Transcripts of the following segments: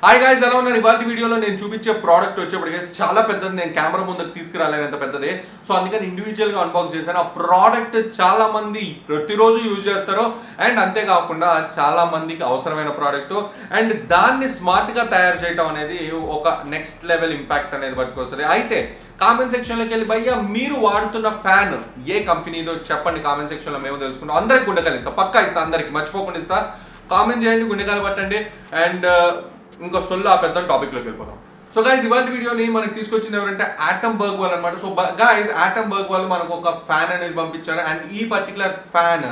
Hi guys, ఎలా ఉన్నారు? ఇవాళ వీడియోలో నేను చూపించే ప్రోడక్ట్ వచ్చేప్పటికి చాలా పెద్దది. నేను కెమెరా ముందుకు తీసుకురాలేనంత పెద్దదే. సో అందుకని ఇండివిజువల్గా అన్బాక్స్ చేశాను. ఆ ప్రోడక్ట్ చాలా మంది ప్రతిరోజు యూజ్ చేస్తారు అండ్ అంతేకాకుండా చాలా మందికి అవసరమైన ప్రోడక్ట్ అండ్ దాన్ని స్మార్ట్గా తయారు చేయడం అనేది ఒక నెక్స్ట్ లెవెల్ ఇంపాక్ట్ అనేది పట్టుకొస్తుంది. అయితే కామెంట్ సెక్షన్లోకి వెళ్ళి భయ్యా మీరు వాడుతున్న ఫ్యాన్ ఏ కంపెనీదో చెప్పండి. కామెంట్ సెక్షన్లో మేము తెలుసుకుంటాం. అందరికి గుండెకాయలు ఇస్తా, పక్కా ఇస్తా, అందరికి మర్చిపోకుండా ఇస్తా. కామెంట్ చేయండి, గుండెకాయలు పట్టండి అండ్ ఇంకో సొల్లు ఆ పెద్ద టాపిక్లోకి వెళ్ళిపోతాం. సో గైస్, ఇవాళ వీడియోని మనకి తీసుకొచ్చింది ఎవరంటే ఆటంబర్గ్ వాళ్ళు అనమాట. సో గైస్, ఆటంబర్గ్ వాళ్ళు మనకు ఒక ఫ్యాన్ అనేది పంపించారు అండ్ ఈ పర్టికులర్ ఫ్యాన్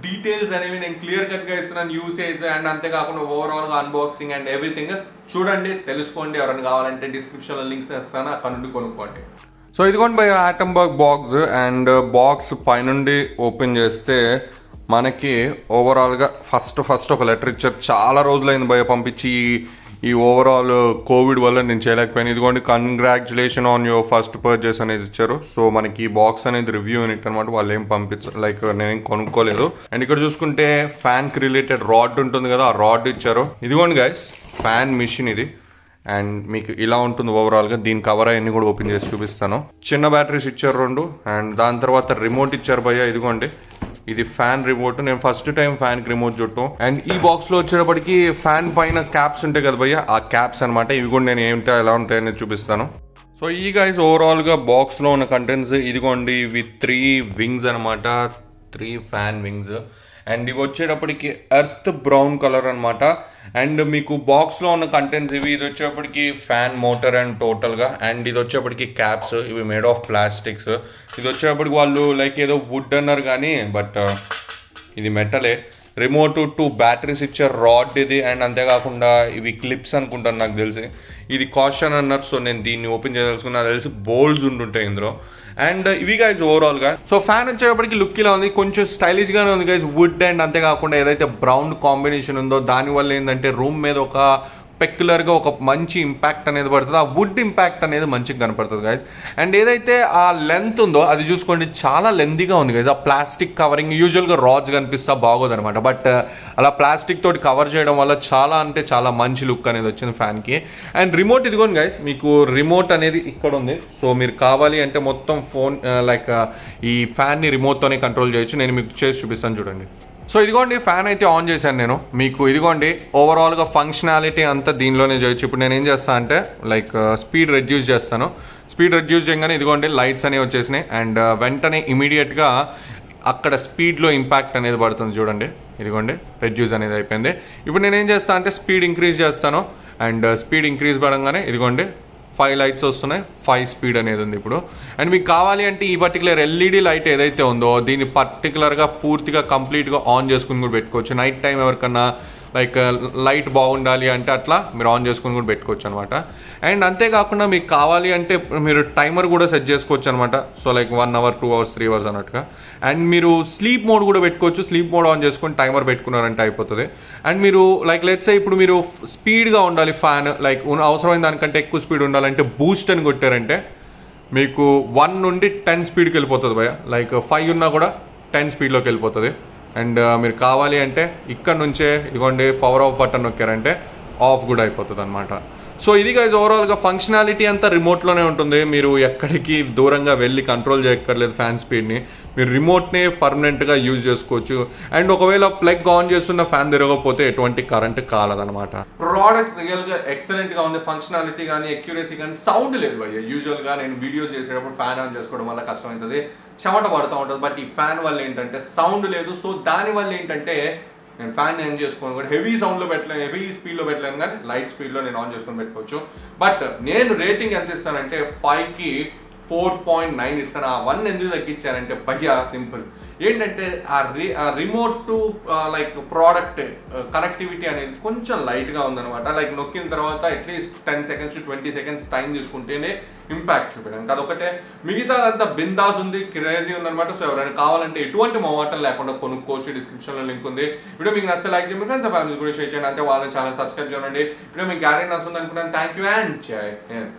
డీటెయిల్స్ అనేవి నేను క్లియర్ కట్గా ఇస్తున్నాను. యూసేజ్ అండ్ అంతేకాకుండా ఓవరాల్గా అన్బాక్సింగ్ అండ్ ఎవ్రీథింగ్ చూడండి, తెలుసుకోండి. ఎవరైనా కావాలంటే డిస్క్రిప్షన్లో లింక్స్ ఇస్తాను, అక్కడ నుండి కొనుక్కోండి. సో ఇదిగోండి by Atomberg box and box పైనుండి ఓపెన్ చేస్తే మనకి ఓవరాల్గా ఫస్ట్ ఒక లెటర్ ఇచ్చారు. చాలా రోజులైంది భయ పంపించి ఈ ఓవరాల్ కోవిడ్ వల్ల నేను చేయలేకపోయాను. ఇదిగోండి congratulation on your first purchase అనేది ఇచ్చారు. సో మనకి ఈ బాక్స్ అనేది రివ్యూ యూనిట్ అనమాట. వాళ్ళు ఏం పంపించారు, లైక్ నేనేం కొనుక్కోలేదు. అండ్ ఇక్కడ చూసుకుంటే ఫ్యాన్కి రిలేటెడ్ రాడ్ ఉంటుంది కదా, ఆ రాడ్ ఇచ్చారు. ఇదిగోండి గైస్, ఫ్యాన్ మిషన్ ఇది అండ్ మీకు ఇలా ఉంటుంది ఓవరాల్గా. దీని కవర్ అవన్నీ కూడా ఓపెన్ చేసి చూపిస్తాను. చిన్న బ్యాటరీస్ ఇచ్చారు 2 అండ్ దాని తర్వాత రిమోట్ ఇచ్చారు భయ్య. ఇదిగోండి ఇది ఫ్యాన్ రిమోట్. నేను ఫస్ట్ టైం ఫ్యాన్ కి రిమోట్ చుట్టాం. అండ్ ఈ బాక్స్ లో వచ్చేటప్పటికి ఫ్యాన్ పైన క్యాప్స్ ఉంటాయి కదా భయ్య, ఆ క్యాప్స్ అనమాట. ఇవి కూడా నేను ఏమిటో ఎలా ఉంటాయని చూపిస్తాను. సో ఈ గైస్ ఓవరాల్ గా బాక్స్ లో ఉన్న కంటెంట్స్ ఇదిగోండి. ఇవి 3 వింగ్స్ అనమాట, 3 ఫ్యాన్ వింగ్స్ అండ్ ఇవి వచ్చేటప్పటికి ఎర్త్ బ్రౌన్ కలర్ అనమాట. అండ్ మీకు బాక్స్లో ఉన్న కంటెంట్స్ ఇవి. ఇది వచ్చేప్పటికి ఫ్యాన్ మోటార్ అండ్ టోటల్గా అండ్ ఇది వచ్చేప్పటికి క్యాప్స్, ఇవి మేడ్ ఆఫ్ ప్లాస్టిక్స్. ఇది వచ్చేప్పటికి వాళ్ళు లైక్ ఏదో వుడ్ అన్నారు కానీ బట్ ఇది మెటలే. రిమోట్ 2 బ్యాటరీస్ ఇచ్చారు, రాడ్ ఇది అండ్ అంతేకాకుండా ఇవి క్లిప్స్ అనుకుంటాను నాకు తెలిసి. ఇది కాషన్ అన్నారు. సో నేను దీన్ని ఓపెన్ చేయదలుచుకున్నా. నాకు తెలిసి బోల్డ్స్ ఉంటుంటాయి ఇందులో. అండ్ ఇవి గైజ్ ఓవరాల్గా. సో ఫ్యాన్ వచ్చేటప్పటికి లుక్ ఇలా ఉంది, కొంచెం స్టైలిష్గానే ఉంది గైజ్. వుడ్ అండ్ అంతేకాకుండా ఏదైతే బ్రౌన్ కాంబినేషన్ ఉందో దానివల్ల ఏంటంటే రూమ్ మీద ఒక పెక్యులర్గా ఒక మంచి ఇంపాక్ట్ అనేది పడుతుంది. ఆ వుడ్ ఇంపాక్ట్ అనేది మంచిగా కనపడుతుంది గైజ్. అండ్ ఏదైతే ఆ లెంత్ ఉందో అది చూసుకోండి, చాలా లెంతీగా ఉంది గైజ్. ఆ ప్లాస్టిక్ కవరింగ్ యూజువల్గా రాడ్స్ కనిపిస్తా బాగోదు అనమాట, బట్ అలా ప్లాస్టిక్ తోటి కవర్ చేయడం వల్ల చాలా అంటే చాలా మంచి లుక్ అనేది వచ్చింది ఫ్యాన్కి. అండ్ రిమోట్ ఇదిగోండి గైజ్, మీకు రిమోట్ అనేది ఇక్కడ ఉంది. సో మీరు కావాలి అంటే మొత్తం ఫోన్ లైక్ ఈ ఫ్యాన్ని రిమోట్తోనే కంట్రోల్ చేయొచ్చు. నేను మీకు చేసి చూపిస్తాను చూడండి. సో ఇదిగోండి ఫ్యాన్ అయితే ఆన్ చేశాను నేను. మీకు ఇదిగోండి ఓవరాల్గా ఫంక్షనాలిటీ అంతా దీనిలోనే చేయొచ్చు. ఇప్పుడు నేను ఏం చేస్తాను అంటే లైక్ స్పీడ్ రెడ్యూస్ చేస్తాను. స్పీడ్ రెడ్యూస్ చేయగానే ఇదిగోండి లైట్స్ అనేవి వచ్చేసినాయి అండ్ వెంటనే ఇమీడియట్గా అక్కడ స్పీడ్లో ఇంపాక్ట్ అనేది పడుతుంది చూడండి. ఇదిగోండి రెడ్యూస్ అనేది అయిపోయింది. ఇప్పుడు నేను ఏం చేస్తాను అంటే స్పీడ్ ఇంక్రీజ్ చేస్తాను అండ్ స్పీడ్ ఇంక్రీజ్ పడంగానే ఇదిగోండి 5 లైట్స్ వస్తున్నాయి, 5 స్పీడ్ అనేది ఉంది ఇప్పుడు. అండ్ మీకు కావాలి అంటే ఈ పర్టికులర్ ఎల్ఈడి లైట్ ఏదైతే ఉందో దీన్ని పర్టికులర్గా పూర్తిగా కంప్లీట్గా ఆన్ చేసుకుని కూడా పెట్టుకోవచ్చు. నైట్ టైం ఎవరికన్నా లైక్ లైట్ బాగుండాలి అంటే అట్లా మీరు ఆన్ చేసుకుని కూడా పెట్టుకోవచ్చు అనమాట. అండ్ అంతేకాకుండా మీకు కావాలి అంటే మీరు టైమర్ కూడా సెట్ చేసుకోవచ్చు అనమాట. So like 1 hour 2 hours 3 hours అన్నట్టుగా. అండ్ మీరు స్లీప్ మోడ్ కూడా పెట్టుకోవచ్చు. స్లీప్ మోడ్ ఆన్ చేసుకొని టైమర్ పెట్టుకున్నారంటే అయిపోతుంది. అండ్ మీరు లైక్ లెట్స్ సే ఇప్పుడు మీరు స్పీడ్గా ఉండాలి ఫ్యాన్, లైక్ అవసరమైన దానికంటే ఎక్కువ స్పీడ్ ఉండాలంటే బూస్ట్ అని కొట్టారంటే మీకు 1 నుండి 10 స్పీడ్కి వెళ్ళిపోతుంది భయ. లైక్ 5 ఉన్నా కూడా 10 స్పీడ్లోకి వెళ్ళిపోతుంది. అండ్ మీరు కావాలి అంటే ఇక్కడ నుంచే ఇదిగోండి పవర్ ఆఫ్ బటన్ నొక్కారంటే ఆఫ్ కూడా అయిపోతుంది అనమాట. సో ఇది గైజ్ ఓవరాల్గా ఫంక్షనాలిటీ అంతా రిమోట్లోనే ఉంటుంది. మీరు ఎక్కడికి దూరంగా వెళ్ళి కంట్రోల్ చేయక్కర్లేదు ఫ్యాన్ స్పీడ్ని. మీరు రిమోట్ని పర్మనెంట్గా యూజ్ చేసుకోవచ్చు. అండ్ ఒకవేళ ప్లగ్ ఆన్ చేస్తున్న ఫ్యాన్ తిరగకపోతే ఎటువంటి కరెంట్ కాలదనమాట. ప్రోడక్ట్ రియల్గా ఎక్సలెంట్గా ఉంది. ఫంక్షనాలిటీ కానీ అక్యురసీ కానీ సౌండ్ లేదు భయ్య. యూజువల్గా నేను వీడియోస్ చేసేటప్పుడు ఫ్యాన్ ఆన్ చేసుకోవడం వల్ల కష్టమవుతుంది, చెమట పడుతూ ఉంటుంది. బట్ ఈ ఫ్యాన్ వల్ల ఏంటంటే సౌండ్ లేదు. సో దానివల్ల ఏంటంటే నేను ఫ్యాన్ ఆన్ చేసుకొని కూడా హెవీ సౌండ్లో పెట్టలేను, హెవీ స్పీడ్లో పెట్టలేను, కానీ లైట్ స్పీడ్లో నేను ఆన్ చేసుకొని పెట్టుకోవచ్చు. బట్ నేను రేటింగ్ ఎంత ఇస్తానంటే 5కి 4.9 ఇస్తాను. ఆ 1 ఎందుకు తగ్గించానంటే భయ్యా సింపుల్ ఏంటంటే ఆ remote to like product connectivity అనేది కొంచెం లైట్గా ఉందన్నమాట. లైక్ నొక్కిన తర్వాత at least 10 seconds to 20 seconds time తీసుకుంటేనే ఇంపాక్ట్ చూపించడానికి అదొకటే. మిగతాదంతా బిందాస్ ఉంది, క్రేజీ ఉందన్నమాట. సో ఎవరైనా కావాలంటే ఎటువంటి మొమాటం లేకుండా కొనుక్కోవచ్చు. డిస్క్రిప్షన్లో లింక్ ఉంది. వీడియో మీకు నచ్చే లైక్ చేయండి, ఫ్రెండ్స్ ఫ్యామిలీ కూడా షేర్ చేయండి. అంటే వాళ్ళని ఛానల్ సబ్స్క్రైబ్ చేయండి. వీడియో మీకు గ్యారెంటీ నచ్చుతుంది అనుకున్నాను. థ్యాంక్ యూ అండ్ జై హింద్.